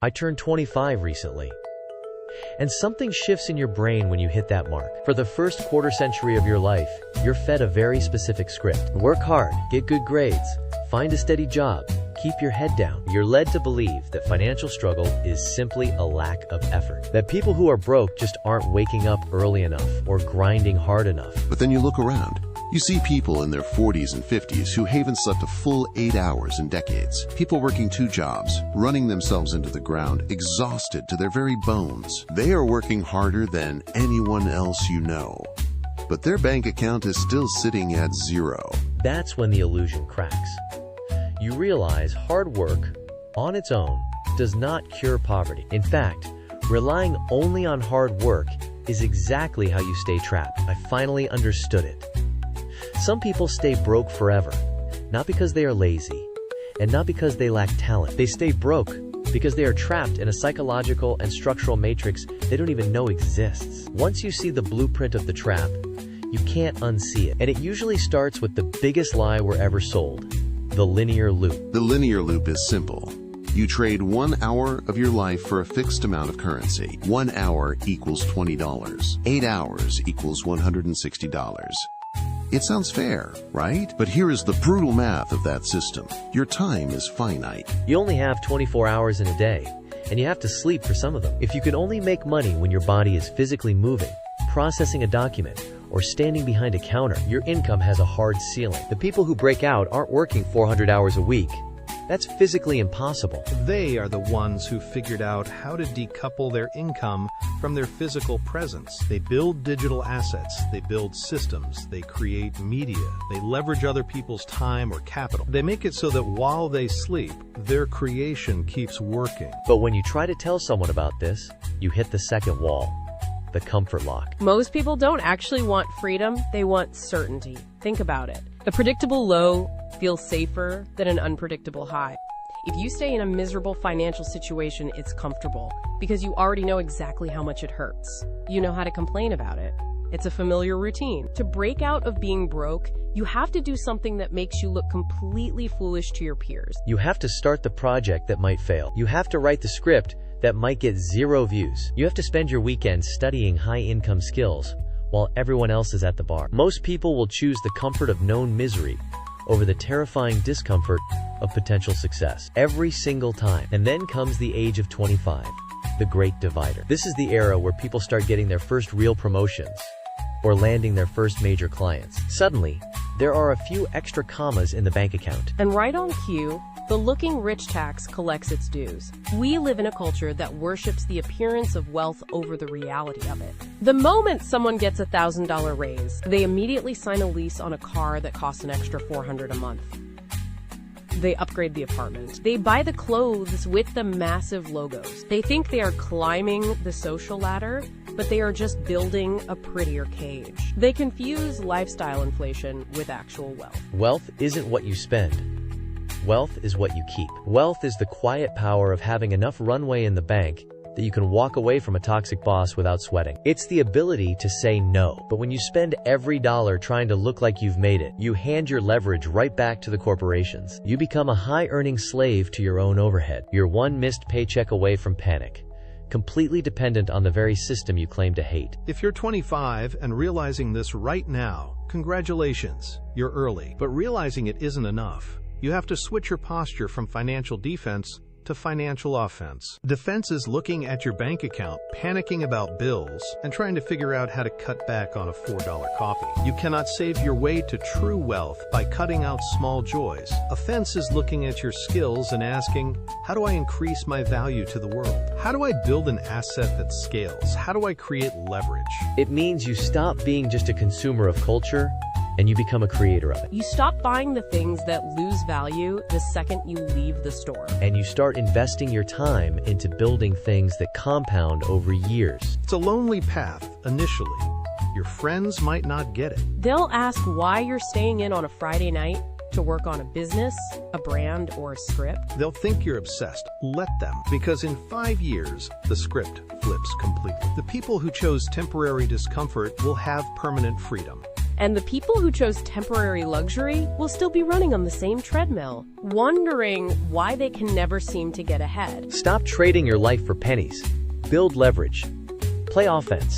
I turned 25 recently. And something shifts in your brain when you hit that mark. For the first quarter century of your life, you're fed a very specific script. Work hard, get good grades, find a steady job, keep your head down. You're led to believe that financial struggle is simply a lack of effort. That people who are broke just aren't waking up early enough or grinding hard enough. But then you look around. You see people in their 40s and 50s who haven't slept a full 8 hours in decades. People working 2 jobs, running themselves into the ground, exhausted to their very bones. They are working harder than anyone else you know. But their bank account is still sitting at 0. That's when the illusion cracks. You realize hard work, on its own, does not cure poverty. In fact, relying only on hard work is exactly how you stay trapped. I finally understood it. Some people stay broke forever, not because they are lazy, and not because they lack talent. They stay broke because they are trapped in a psychological and structural matrix they don't even know exists. Once you see the blueprint of the trap, you can't unsee it. And it usually starts with the biggest lie we're ever sold, the linear loop. The linear loop is simple. You trade 1 hour of your life for a fixed amount of currency. 1 hour equals $20. 8 hours equals $160. It sounds fair, right? But here is the brutal math of that system. Your time is finite. You only have 24 hours in a day, and you have to sleep for some of them. If you can only make money when your body is physically moving, processing a document, or standing behind a counter, your income has a hard ceiling. The people who break out aren't working 400 hours a week. That's physically impossible. They are the ones who figured out how to decouple their income from their physical presence. They build digital assets, they build systems, they create media, they leverage other people's time or capital. They make it so that while they sleep, their creation keeps working. But when you try to tell someone about this, you hit the second wall, the comfort lock. Most people don't actually want freedom, they want certainty. Think about it. A predictable low feels safer than an unpredictable high. If you stay in a miserable financial situation, it's comfortable because you already know exactly how much it hurts. You know how to complain about it. It's a familiar routine. To break out of being broke, you have to do something that makes you look completely foolish to your peers. You have to start the project that might fail. You have to write the script that might get 0 views. You have to spend your weekend studying high-income skills while everyone else is at the bar. Most people will choose the comfort of known misery over the terrifying discomfort of potential success every single time. And then comes the age of 25, the great divider. This is the era where people start getting their first real promotions or landing their first major clients. Suddenly, there are a few extra commas in the bank account. And right on cue, the looking rich tax collects its dues. We live in a culture that worships the appearance of wealth over the reality of it. The moment someone gets a $1,000 raise, they immediately sign a lease on a car that costs an extra $400 a month. They upgrade the apartment. They buy the clothes with the massive logos. They think they are climbing the social ladder, but they are just building a prettier cage. They confuse lifestyle inflation with actual wealth. Wealth isn't what you spend. Wealth is what you keep. Wealth is the quiet power of having enough runway in the bank that you can walk away from a toxic boss without sweating. It's the ability to say no. But when you spend every dollar trying to look like you've made it, you hand your leverage right back to the corporations. You become a high-earning slave to your own overhead. You're one missed paycheck away from panic, completely dependent on the very system you claim to hate. If you're 25 and realizing this right now, congratulations, you're early. But realizing it isn't enough. You have to switch your posture from financial defense to financial offense. Defense is looking at your bank account, panicking about bills, and trying to figure out how to cut back on a $4 coffee. You cannot save your way to true wealth by cutting out small joys. Offense is looking at your skills and asking, how do I increase my value to the world? How do I build an asset that scales? How do I create leverage? It means you stop being just a consumer of culture and you become a creator of it. You stop buying the things that lose value the second you leave the store. And you start investing your time into building things that compound over years. It's a lonely path initially. Your friends might not get it. They'll ask why you're staying in on a Friday night to work on a business, a brand, or a script. They'll think you're obsessed. Let them, because in 5 years, the script flips completely. The people who chose temporary discomfort will have permanent freedom. And the people who chose temporary luxury will still be running on the same treadmill, wondering why they can never seem to get ahead. Stop trading your life for pennies. Build leverage. Play offense.